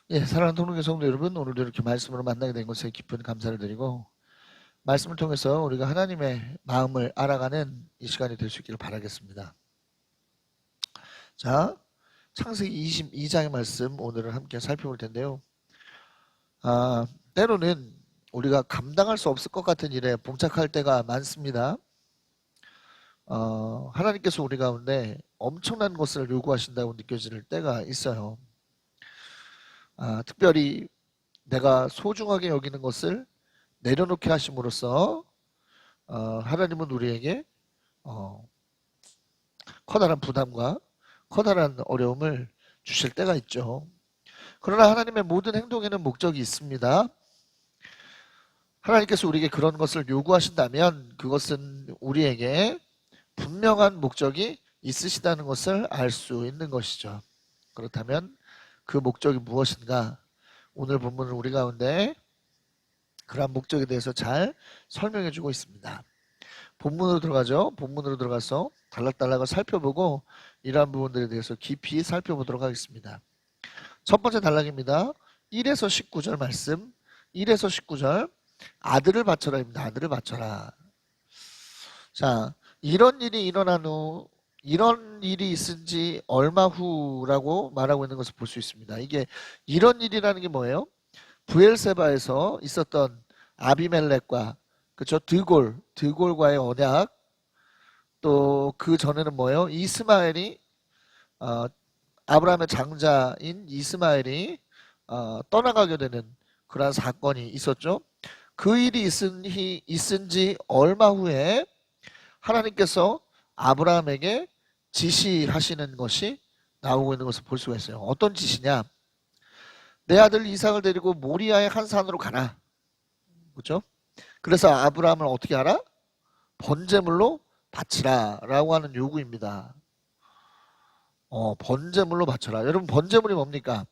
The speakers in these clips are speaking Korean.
사랑하는 동료교 성도 여러분, 오늘도 이렇게 말씀으로 만나게 된 것에 깊은 감사를 드리고, 말씀을 통해서 우리가 하나님의 마음을 알아가는 이 시간이 될 수 있기를 바라겠습니다. 자, 창세기 22장의 말씀 오늘은 함께 살펴볼 텐데요. 때로는 우리가 감당할 수 없을 것 같은 일에 봉착할 때가 많습니다. 하나님께서 우리 가운데 엄청난 것을 요구하신다고 느껴질 때가 있어요. 특별히 내가 소중하게 여기는 것을 내려놓게 하심으로써 하나님은 우리에게 커다란 부담과 커다란 어려움을 주실 때가 있죠. 그러나 하나님의 모든 행동에는 목적이 있습니다. 하나님께서 우리에게 그런 것을 요구하신다면 그것은 우리에게 분명한 목적이 있으시다는 것을 알 수 있는 것이죠. 그렇다면 그 목적이 무엇인가? 오늘 본문은 우리 가운데 그러한 목적에 대해서 잘 설명해 주고 있습니다. 본문으로 들어가죠. 본문으로 들어가서 단락단락을 살펴보고 이러한 부분들에 대해서 깊이 살펴보도록 하겠습니다. 첫 번째 단락입니다. 1에서 19절 말씀. 1에서 19절. 아들을 바쳐라입니다. 아들을 바쳐라. 자, 이런 일이 일어난 후, 이런 일이 있은 지 얼마 후라고 말하고 있는 것을 볼 수 있습니다. 이게 이런 일이라는 게 뭐예요? 브엘세바에서 있었던 아비멜렉과 그쵸 드골과의 언약, 또 그 전에는 뭐예요? 이스마엘이 아브라함의 장자인 이스마엘이 떠나가게 되는 그러한 사건이 있었죠. 그 일이 있은 지 얼마 후에 하나님께서 아브라함에게 지시하시는 것이 나오고 있는 것을 볼 수가 있어요. 어떤 지시냐? 내 아들 이삭을 데리고 모리아의 한 산으로 가라. 그렇죠? 그래서 아브라함을 어떻게 하라? 번제물로 바치라 라고 하는 요구입니다. 번제물로 바쳐라. 여러분, 번제물이 뭡니까?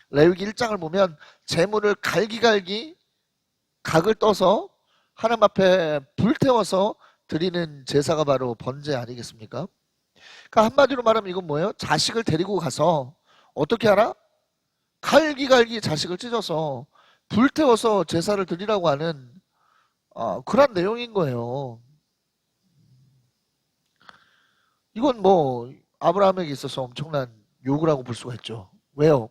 레위기 1장을 보면 제물을 갈기갈기 각을 떠서 하나님 앞에 불태워서 드리는 제사가 바로 번제 아니겠습니까? 그러니까 한마디로 말하면 이건 뭐예요? 자식을 데리고 가서 어떻게 하라? 갈기갈기 자식을 찢어서 불태워서 제사를 드리라고 하는 그런 내용인 거예요. 이건 뭐 아브라함에게 있어서 엄청난 요구라고 볼 수가 있죠. 왜요?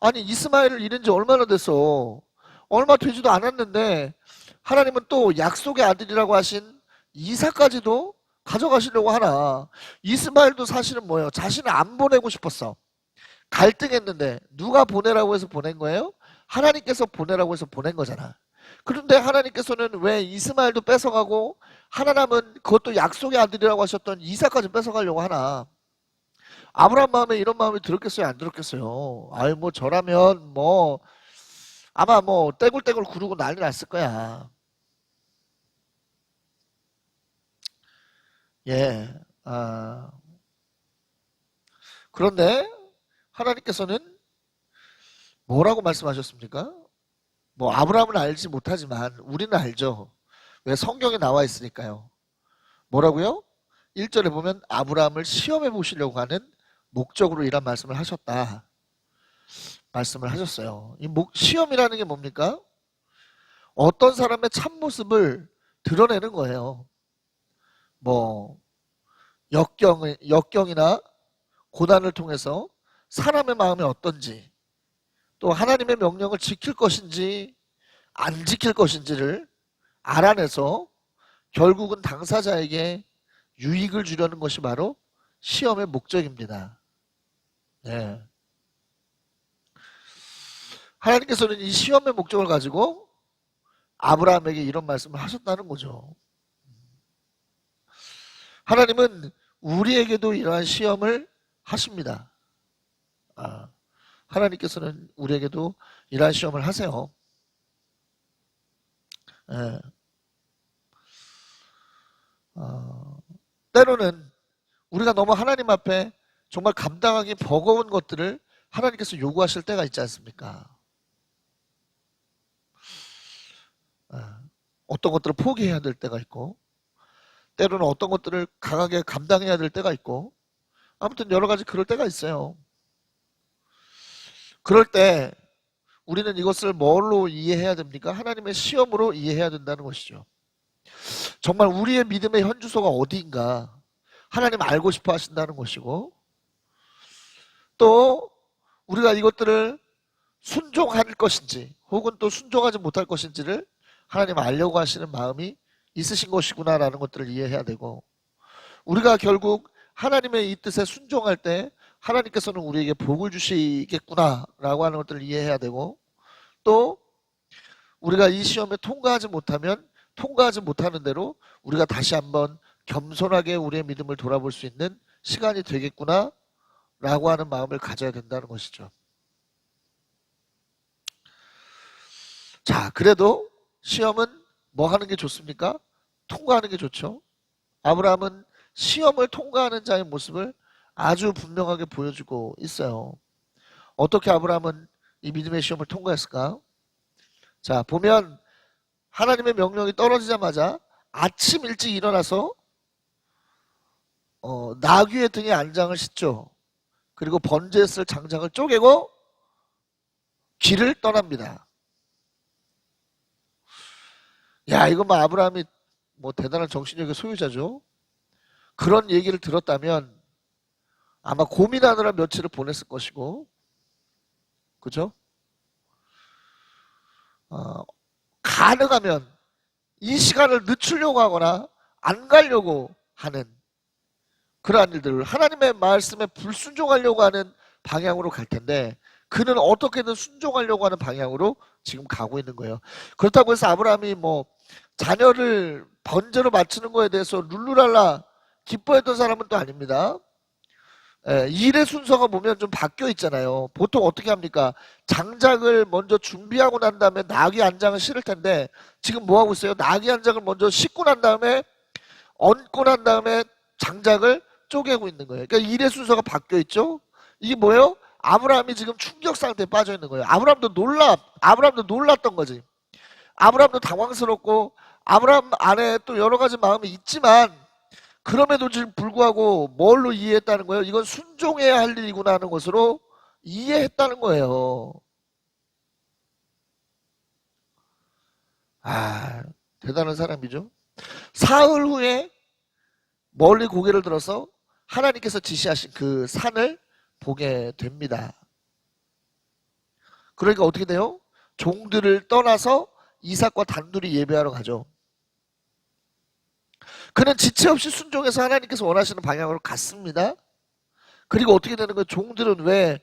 아니, 이스마엘을 잃은 지 얼마나 됐어? 얼마 되지도 않았는데 하나님은 또 약속의 아들이라고 하신 이삭까지도 가져가시려고 하나. 이스마엘도 사실은 뭐예요? 자신을 안 보내고 싶었어. 갈등했는데 누가 보내라고 해서 보낸 거예요? 하나님께서 보내라고 해서 보낸 거잖아. 그런데 하나님께서는 왜 이스마엘도 뺏어가고 하나님은 그것도 약속의 아들이라고 하셨던 이삭까지 뺏어가려고 하나. 아브라함 마음에 이런 마음이 들었겠어요? 안 들었겠어요? 아유, 뭐 저라면 뭐 아마 뭐 떼굴떼굴 구르고 난리 났을 거야. 예. 그런데 하나님께서는 뭐라고 말씀하셨습니까? 뭐 아브라함은 알지 못하지만 우리는 알죠. 왜? 성경에 나와 있으니까요. 뭐라고요? 1절에 보면 아브라함을 시험해 보시려고 하는 목적으로 이런 말씀을 하셨다. 말씀을 하셨어요. 이 시험이라는 게 뭡니까? 어떤 사람의 참모습을 드러내는 거예요. 뭐 역경이나 고난을 통해서 사람의 마음이 어떤지, 또 하나님의 명령을 지킬 것인지 안 지킬 것인지를 알아내서 결국은 당사자에게 유익을 주려는 것이 바로 시험의 목적입니다. 네. 하나님께서는 이 시험의 목적을 가지고 아브라함에게 이런 말씀을 하셨다는 거죠. 하나님은 우리에게도 이러한 시험을 하십니다. 하나님께서는 우리에게도 이러한 시험을 하세요. 예. 때로는 우리가 너무 하나님 앞에 정말 감당하기 버거운 것들을 하나님께서 요구하실 때가 있지 않습니까? 어떤 것들을 포기해야 될 때가 있고, 때로는 어떤 것들을 강하게 감당해야 될 때가 있고, 아무튼 여러 가지 그럴 때가 있어요. 그럴 때 우리는 이것을 뭘로 이해해야 됩니까? 하나님의 시험으로 이해해야 된다는 것이죠. 정말 우리의 믿음의 현주소가 어디인가 하나님 알고 싶어 하신다는 것이고, 또 우리가 이것들을 순종할 것인지 혹은 또 순종하지 못할 것인지를 하나님 알려고 하시는 마음이 있으신 것이구나라는 것들을 이해해야 되고, 우리가 결국 하나님의 이 뜻에 순종할 때 하나님께서는 우리에게 복을 주시겠구나라고 하는 것들을 이해해야 되고, 또 우리가 이 시험에 통과하지 못하면 통과하지 못하는 대로 우리가 다시 한번 겸손하게 우리의 믿음을 돌아볼 수 있는 시간이 되겠구나 라고 하는 마음을 가져야 된다는 것이죠. 자, 그래도 시험은 뭐 하는 게 좋습니까? 통과하는 게 좋죠. 아브라함은 시험을 통과하는 자의 모습을 아주 분명하게 보여주고 있어요. 어떻게 아브라함은 이 믿음의 시험을 통과했을까? 자, 보면 하나님의 명령이 떨어지자마자 아침 일찍 일어나서 나귀의 등에 안장을 싣죠. 그리고 번제에 쓸 장작을 쪼개고 길을 떠납니다. 야, 이거 뭐 아브라함이 뭐 대단한 정신력의 소유자죠. 그런 얘기를 들었다면 아마 고민하느라 며칠을 보냈을 것이고, 그죠? 가능하면 이 시간을 늦추려고 하거나 안 가려고 하는 그러한 일들을 하나님의 말씀에 불순종하려고 하는 방향으로 갈 텐데, 그는 어떻게든 순종하려고 하는 방향으로 지금 가고 있는 거예요. 그렇다고 해서 아브라함이 뭐 자녀를 번제로 바치는 거에 대해서 룰루랄라 기뻐했던 사람은 또 아닙니다. 일의 순서가 보면 좀 바뀌어 있잖아요. 보통 어떻게 합니까? 장작을 먼저 준비하고 난 다음에 나귀 안장을 실을 텐데, 지금 뭐 하고 있어요? 나귀 안장을 먼저 싣고 난 다음에 얹고 난 다음에 장작을 쪼개고 있는 거예요. 그러니까 일의 순서가 바뀌어 있죠. 이게 뭐예요? 아브라함이 지금 충격 상태에 빠져 있는 거예요. 아브라함도 놀랐던 거지. 아브라함도 당황스럽고 아브라함 안에 또 여러 가지 마음이 있지만, 그럼에도 불구하고 뭘로 이해했다는 거예요? 이건 순종해야 할 일이구나 하는 것으로 이해했다는 거예요. 대단한 사람이죠. 사흘 후에 멀리 고개를 들어서 하나님께서 지시하신 그 산을 보게 됩니다. 그러니까 어떻게 돼요? 종들을 떠나서 이삭과 단둘이 예배하러 가죠. 그는 지체 없이 순종해서 하나님께서 원하시는 방향으로 갔습니다. 그리고 어떻게 되는 거예요? 종들은 왜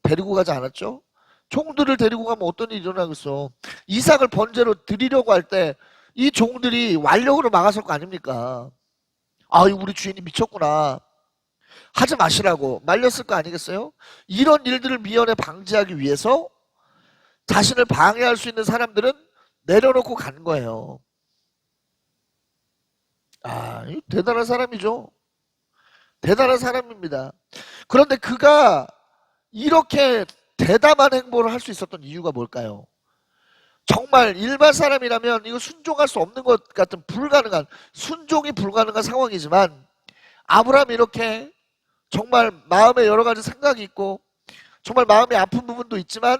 데리고 가지 않았죠? 종들을 데리고 가면 어떤 일이 일어나겠어? 이삭을 번제로 드리려고 할 때 이 종들이 완력으로 막아설 거 아닙니까? 우리 주인이 미쳤구나, 하지 마시라고 말렸을 거 아니겠어요? 이런 일들을 미연에 방지하기 위해서 자신을 방해할 수 있는 사람들은 내려놓고 간 거예요. 대단한 사람이죠. 대단한 사람입니다. 그런데 그가 이렇게 대담한 행보를 할 수 있었던 이유가 뭘까요? 정말 일반 사람이라면 이거 순종할 수 없는 것 같은 순종이 불가능한 상황이지만, 아브라함이 이렇게 정말 마음에 여러 가지 생각이 있고 정말 마음이 아픈 부분도 있지만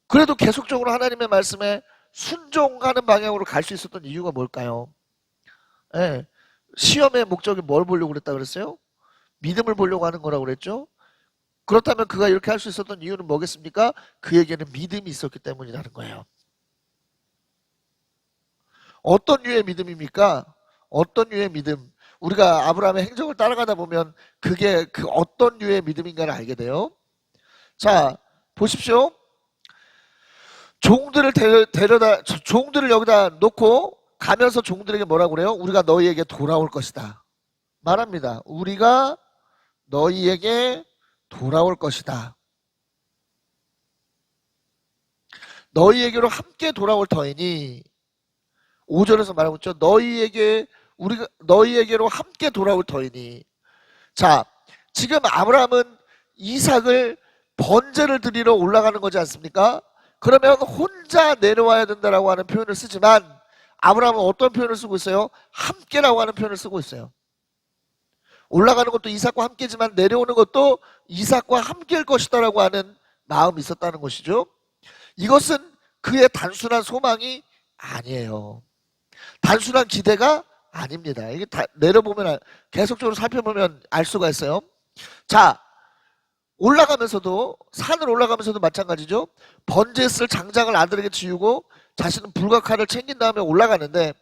그래도 계속적으로 하나님의 말씀에 순종하는 방향으로 갈 수 있었던 이유가 뭘까요? 시험의 목적이 뭘 보려고 그랬다 그랬어요? 믿음을 보려고 하는 거라고 그랬죠? 그렇다면 그가 이렇게 할 수 있었던 이유는 뭐겠습니까? 그에게는 믿음이 있었기 때문이라는 거예요. 어떤 류의 믿음입니까? 어떤 류의 믿음? 우리가 아브라함의 행적을 따라가다 보면 그게 그 어떤 류의 믿음인가를 알게 돼요. 자, 보십시오. 종들을 여기다 놓고 가면서 종들에게 뭐라고 그래요? 우리가 너희에게 돌아올 것이다 말합니다. 우리가 너희에게 돌아올 것이다. 너희에게로 함께 돌아올 터이니, 5절에서 말하고 있죠. 너희에게로 함께 돌아올 터이니. 자, 지금 아브라함은 이삭을 번제를 드리러 올라가는 거지 않습니까? 그러면 혼자 내려와야 된다라고 하는 표현을 쓰지만, 아브라함은 어떤 표현을 쓰고 있어요? 함께라고 하는 표현을 쓰고 있어요. 올라가는 것도 이삭과 함께지만 내려오는 것도 이삭과 함께일 것이다라고 하는 마음이 있었다는 것이죠. 이것은 그의 단순한 소망이 아니에요. 단순한 기대가 아닙니다. 이게 다 내려보면 계속적으로 살펴보면 알 수가 있어요. 자, 올라가면서도 산을 올라가면서도 마찬가지죠. 번제했을 장작을 아들에게 지우고 자신은 불과 칼을 챙긴 다음에 올라가는데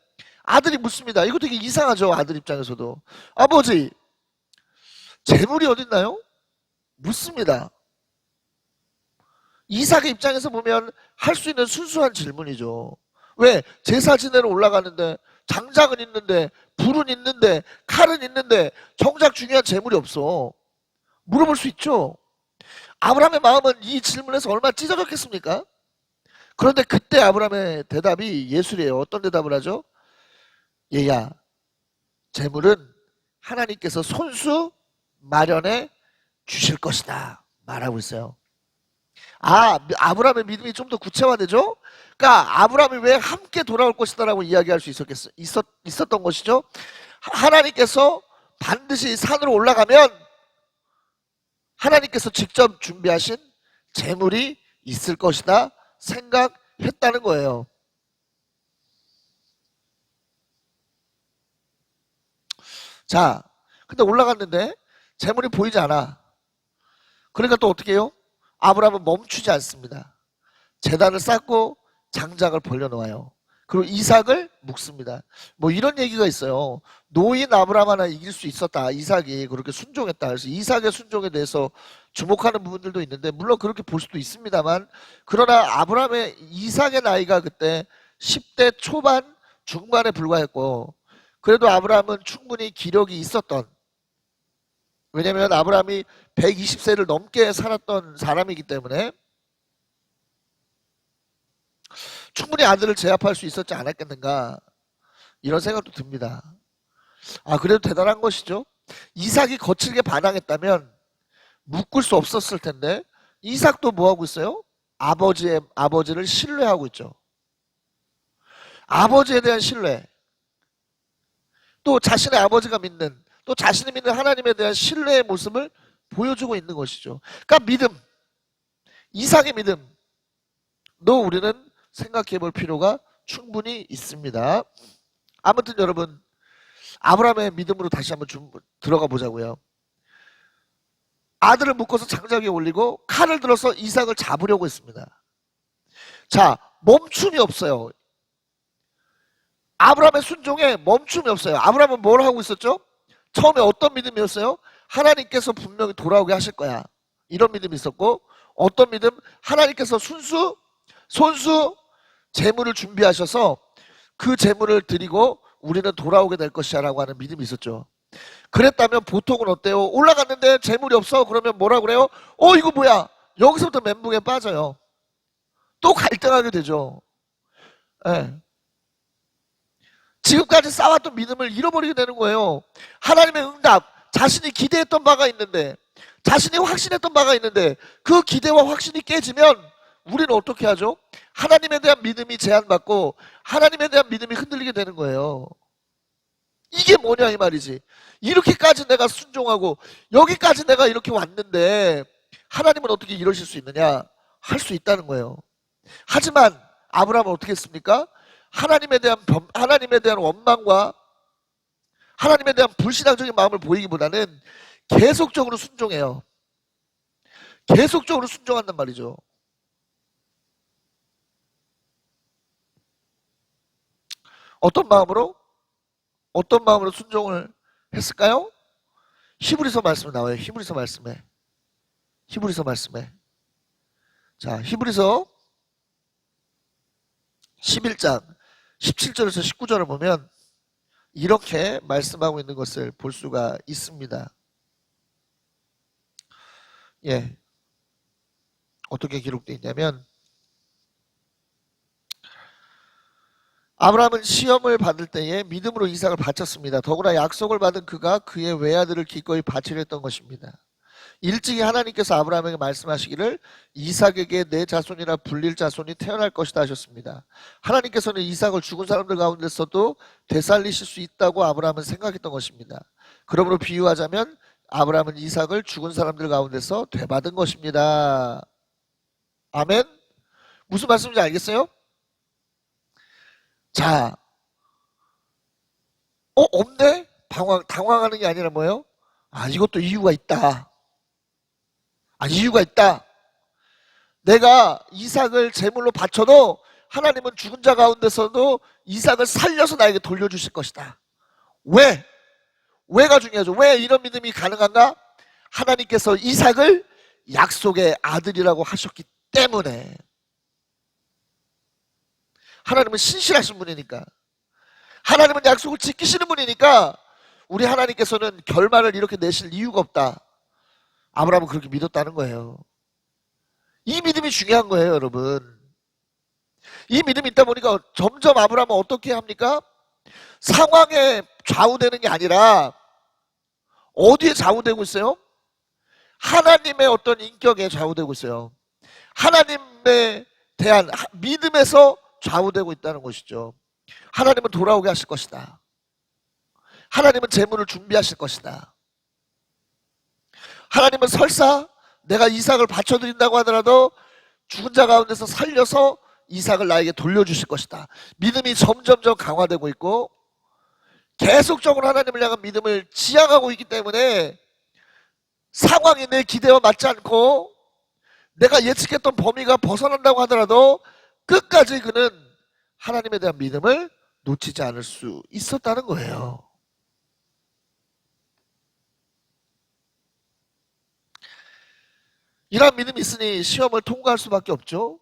아들이 묻습니다. 이거 되게 이상하죠. 아들 입장에서도. 아버지, 재물이 어딨나요? 묻습니다. 이삭의 입장에서 보면 할 수 있는 순수한 질문이죠. 왜? 제사 지내러 올라가는데 장작은 있는데 불은 있는데 칼은 있는데 정작 중요한 재물이 없어. 물어볼 수 있죠. 아브라함의 마음은 이 질문에서 얼마나 찢어졌겠습니까? 그런데 그때 아브라함의 대답이 예술이에요. 어떤 대답을 하죠? 얘야, 재물은 하나님께서 손수 마련해 주실 것이다 말하고 있어요. 아브라함의 믿음이 좀 더 구체화되죠? 그러니까 아브라함이 왜 함께 돌아올 것이다라고 이야기할 수 있었던 것이죠? 하나님께서 반드시 산으로 올라가면 하나님께서 직접 준비하신 재물이 있을 것이다 생각했다는 거예요. 자, 근데 올라갔는데 재물이 보이지 않아. 그러니까 또 어떻게 해요? 아브라함은 멈추지 않습니다. 제단을 쌓고 장작을 벌려놓아요. 그리고 이삭을 묵습니다. 뭐 이런 얘기가 있어요. 노인 아브라함 하나 이길 수 있었다. 이삭이 그렇게 순종했다. 그래서 이삭의 순종에 대해서 주목하는 부분들도 있는데 물론 그렇게 볼 수도 있습니다만 그러나 이삭의 나이가 그때 10대 초반 중반에 불과했고 그래도 아브라함은 충분히 기력이 있었던 왜냐하면 아브라함이 120세를 넘게 살았던 사람이기 때문에 충분히 아들을 제압할 수 있었지 않았겠는가 이런 생각도 듭니다. 그래도 대단한 것이죠. 이삭이 거칠게 반항했다면 묶을 수 없었을 텐데 이삭도 뭐하고 있어요? 아버지를 신뢰하고 있죠. 아버지에 대한 신뢰 또 자신의 아버지가 믿는 또 자신이 믿는 하나님에 대한 신뢰의 모습을 보여주고 있는 것이죠. 그러니까 믿음, 이삭의 믿음도 우리는 생각해 볼 필요가 충분히 있습니다. 아무튼 여러분 아브라함의 믿음으로 다시 한번 들어가 보자고요. 아들을 묶어서 장작 위에 올리고 칼을 들어서 이삭을 잡으려고 했습니다. 자, 멈춤이 없어요. 아브라함의 순종에 멈춤이 없어요. 아브라함은 뭘 하고 있었죠? 처음에 어떤 믿음이었어요? 하나님께서 분명히 돌아오게 하실 거야. 이런 믿음이 있었고 어떤 믿음? 하나님께서 손수 재물을 준비하셔서 그 재물을 드리고 우리는 돌아오게 될 것이야 라고 하는 믿음이 있었죠. 그랬다면 보통은 어때요? 올라갔는데 재물이 없어. 그러면 뭐라 그래요? 이거 뭐야? 여기서부터 멘붕에 빠져요. 또 갈등하게 되죠. 네. 지금까지 쌓았던 믿음을 잃어버리게 되는 거예요. 하나님의 응답, 자신이 기대했던 바가 있는데 자신이 확신했던 바가 있는데 그 기대와 확신이 깨지면 우리는 어떻게 하죠? 하나님에 대한 믿음이 제한받고 하나님에 대한 믿음이 흔들리게 되는 거예요. 이게 뭐냐 이 말이지. 이렇게까지 내가 순종하고 여기까지 내가 이렇게 왔는데 하나님은 어떻게 이러실 수 있느냐? 할 수 있다는 거예요. 하지만 아브라함은 어떻게 했습니까? 하나님에 대한 원망과 하나님에 대한 불신앙적인 마음을 보이기보다는 계속적으로 순종해요. 계속적으로 순종한단 말이죠. 어떤 마음으로 순종을 했을까요? 히브리서 말씀에 나와요. 히브리서 말씀에. 자, 히브리서 11장 17절에서 19절을 보면 이렇게 말씀하고 있는 것을 볼 수가 있습니다. 예. 어떻게 기록되어 있냐면 아브라함은 시험을 받을 때에 믿음으로 이삭을 바쳤습니다. 더구나 약속을 받은 그가 그의 외아들을 기꺼이 바치려 했던 것입니다. 일찍이 하나님께서 아브라함에게 말씀하시기를 이삭에게 내 자손이라 불릴 자손이 태어날 것이다 하셨습니다. 하나님께서는 이삭을 죽은 사람들 가운데서도 되살리실 수 있다고 아브라함은 생각했던 것입니다. 그러므로 비유하자면 아브라함은 이삭을 죽은 사람들 가운데서 되받은 것입니다. 아멘. 무슨 말씀인지 알겠어요? 자, 없네? 당황하는 게 아니라 뭐예요? 아, 이것도 이유가 있다. 아, 이유가 있다. 내가 이삭을 제물로 바쳐도 하나님은 죽은 자 가운데서도 이삭을 살려서 나에게 돌려주실 것이다. 왜? 왜가 중요하죠. 왜 이런 믿음이 가능한가? 하나님께서 이삭을 약속의 아들이라고 하셨기 때문에. 하나님은 신실하신 분이니까. 하나님은 약속을 지키시는 분이니까 우리 하나님께서는 결말을 이렇게 내실 이유가 없다. 아브라함은 그렇게 믿었다는 거예요. 이 믿음이 중요한 거예요, 여러분. 이 믿음이 있다 보니까 점점 아브라함은 어떻게 합니까? 상황에 좌우되는 게 아니라 어디에 좌우되고 있어요? 하나님의 어떤 인격에 좌우되고 있어요. 하나님에 대한 믿음에서 좌우되고 있다는 것이죠. 하나님은 돌아오게 하실 것이다. 하나님은 재물을 준비하실 것이다. 하나님은 설사 내가 이삭을 바쳐드린다고 하더라도 죽은 자 가운데서 살려서 이삭을 나에게 돌려주실 것이다. 믿음이 점점점 강화되고 있고 계속적으로 하나님을 향한 믿음을 지향하고 있기 때문에 상황이 내 기대와 맞지 않고 내가 예측했던 범위가 벗어난다고 하더라도 끝까지 그는 하나님에 대한 믿음을 놓치지 않을 수 있었다는 거예요. 이러한 믿음이 있으니 시험을 통과할 수밖에 없죠.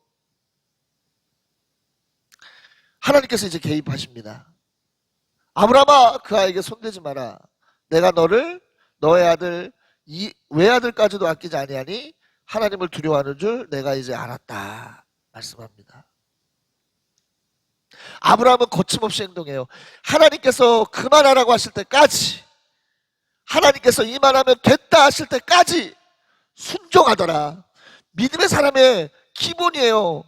하나님께서 이제 개입하십니다. 아브라함아, 그 아이에게 손대지 마라. 내가 너를 너의 아들 이 외아들까지도 아끼지 아니하니 하나님을 두려워하는 줄 내가 이제 알았다 말씀합니다. 아브라함은 거침없이 행동해요. 하나님께서 그만하라고 하실 때까지, 하나님께서 이만하면 됐다 하실 때까지 순종하더라. 믿음의 사람의 기본이에요.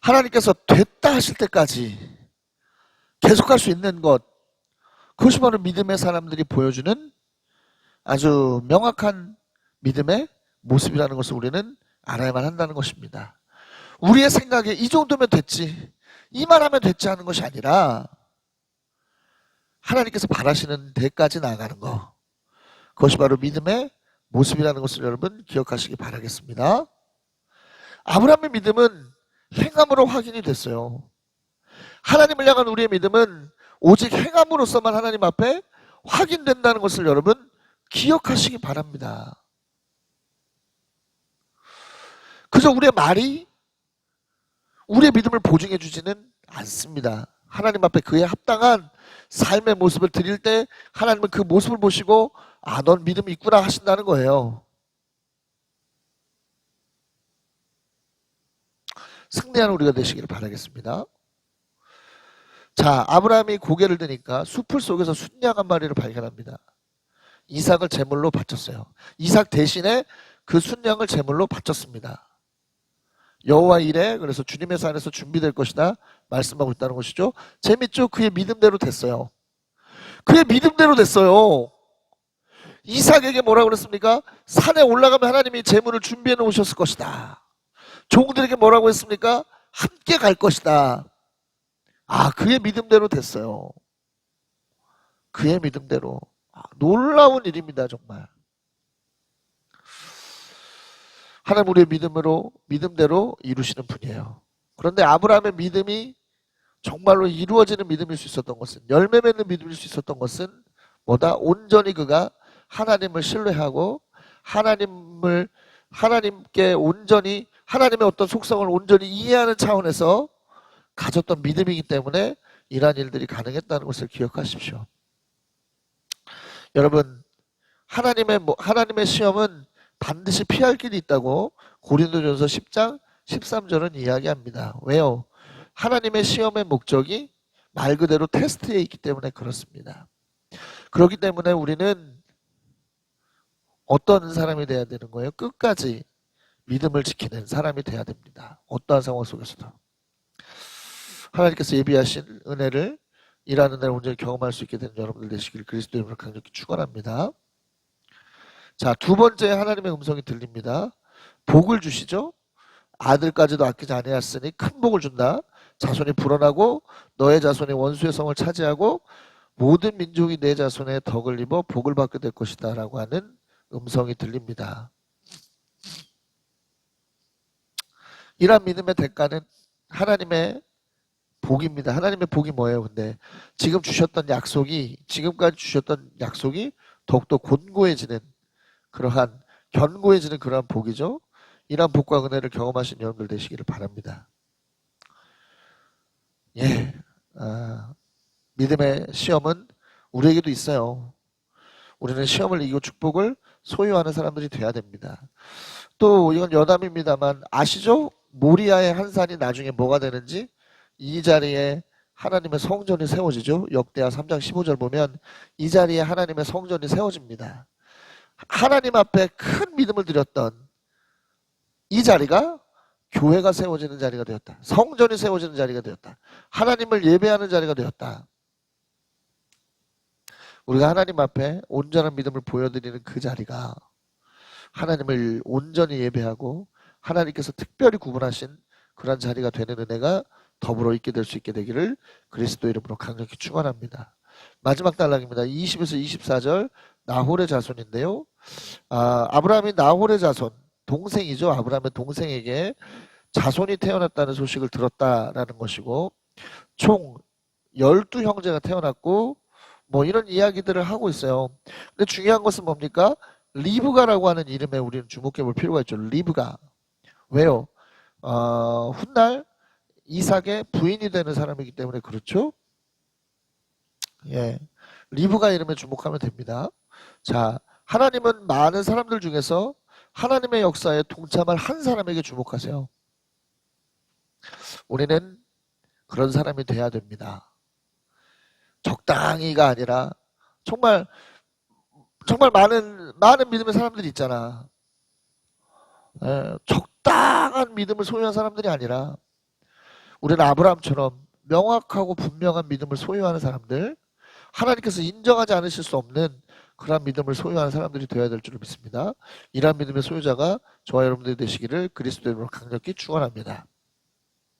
하나님께서 됐다 하실 때까지 계속할 수 있는 것, 그것이 바로 믿음의 사람들이 보여주는 아주 명확한 믿음의 모습이라는 것을 우리는 알아야만 한다는 것입니다. 우리의 생각에 이 정도면 됐지, 이만하면 됐지 하는 것이 아니라 하나님께서 바라시는 데까지 나아가는 것, 그것이 바로 믿음의 모습이라는 것을 여러분 기억하시기 바라겠습니다. 아브라함의 믿음은 행함으로 확인이 됐어요. 하나님을 향한 우리의 믿음은 오직 행함으로써만 하나님 앞에 확인된다는 것을 여러분 기억하시기 바랍니다. 그저 우리의 말이 우리의 믿음을 보증해 주지는 않습니다. 하나님 앞에 그에 합당한 삶의 모습을 드릴 때 하나님은 그 모습을 보시고 아, 넌 믿음이 있구나 하신다는 거예요. 승리하는 우리가 되시기를 바라겠습니다. 자, 아브라함이 고개를 드니까 숲을 속에서 순양 한 마리를 발견합니다. 이삭을 제물로 바쳤어요. 이삭 대신에 그 순양을 제물로 바쳤습니다. 여호와 이레, 그래서 주님의 산에서 준비될 것이다 말씀하고 있다는 것이죠. 재밌죠? 그의 믿음대로 됐어요. 그의 믿음대로 됐어요. 이삭에게 뭐라고 그랬습니까? 산에 올라가면 하나님이 제물을 준비해 놓으셨을 것이다. 종들에게 뭐라고 했습니까? 함께 갈 것이다. 아, 그의 믿음대로 됐어요. 그의 믿음대로. 아, 놀라운 일입니다, 정말. 하나님 우리의 믿음대로 이루시는 분이에요. 그런데 아브라함의 믿음이 정말로 이루어지는 믿음일 수 있었던 것은, 열매 맺는 믿음일 수 있었던 것은 뭐다? 온전히 그가 하나님을 신뢰하고 하나님께 온전히, 하나님의 어떤 속성을 온전히 이해하는 차원에서 가졌던 믿음이기 때문에 이러한 일들이 가능했다는 것을 기억하십시오. 여러분, 하나님의 시험은 반드시 피할 길이 있다고 고린도전서 10장 13절은 이야기합니다. 왜요? 하나님의 시험의 목적이 말 그대로 테스트에 있기 때문에 그렇습니다. 그렇기 때문에 우리는 어떤 사람이 돼야 되는 거예요? 끝까지 믿음을 지키는 사람이 돼야 됩니다. 어떠한 상황 속에서도. 하나님께서 예비하신 은혜를 일하는 날 온전히 경험할 수 있게 되는 여러분들 되시길 그리스도 이름으로 강력히 축원합니다. 자, 두 번째 하나님의 음성이 들립니다. 복을 주시죠. 아들까지도 아끼지 아니하였으니 큰 복을 준다. 자손이 불어나고 너의 자손이 원수의 성을 차지하고 모든 민족이 내 자손의 덕을 입어 복을 받게 될 것이다 라고 하는 음성이 들립니다. 이러한 믿음의 대가는 하나님의 복입니다. 하나님의 복이 뭐예요? 근데 지금까지 주셨던 약속이 더욱더 견고해지는 그러한 복이죠. 이러한 복과 은혜를 경험하신 여러분들 되시기를 바랍니다. 예, 믿음의 시험은 우리에게도 있어요. 우리는 시험을 이기고 축복을 소유하는 사람들이 돼야 됩니다. 또 이건 여담입니다만 아시죠? 모리아의 한 산이 나중에 뭐가 되는지? 이 자리에 하나님의 성전이 세워지죠. 역대하 3장 15절 보면 이 자리에 하나님의 성전이 세워집니다. 하나님 앞에 큰 믿음을 드렸던 이 자리가 교회가 세워지는 자리가 되었다. 성전이 세워지는 자리가 되었다. 하나님을 예배하는 자리가 되었다. 우리가 하나님 앞에 온전한 믿음을 보여드리는 그 자리가 하나님을 온전히 예배하고 하나님께서 특별히 구분하신 그런 자리가 되는 은혜가 더불어 있게 될 수 있게 되기를 그리스도 이름으로 강력히 축원합니다. 마지막 단락입니다. 20에서 24절 나홀의 자손인데요. 아브라함이 나홀의 자손, 동생이죠. 아브라함의 동생에게 자손이 태어났다는 소식을 들었다라는 것이고 총 12형제가 태어났고 뭐 이런 이야기들을 하고 있어요. 근데 중요한 것은 뭡니까? 리브가라고 하는 이름에 우리는 주목해 볼 필요가 있죠. 리브가. 왜요? 훗날 이삭의 부인이 되는 사람이기 때문에 그렇죠? 예. 리브가 이름에 주목하면 됩니다. 자, 하나님은 많은 사람들 중에서 하나님의 역사에 동참할 한 사람에게 주목하세요. 우리는 그런 사람이 돼야 됩니다. 적당히가 아니라 정말 많은 믿음의 사람들이 있잖아. 적당한 믿음을 소유한 사람들이 아니라 우리는 아브라함처럼 명확하고 분명한 믿음을 소유하는 사람들, 하나님께서 인정하지 않으실 수 없는 그런 믿음을 소유하는 사람들이 되어야 될 줄 믿습니다. 이러한 믿음의 소유자가 저와 여러분들이 되시기를 그리스도 이름으로 강력히 축원합니다.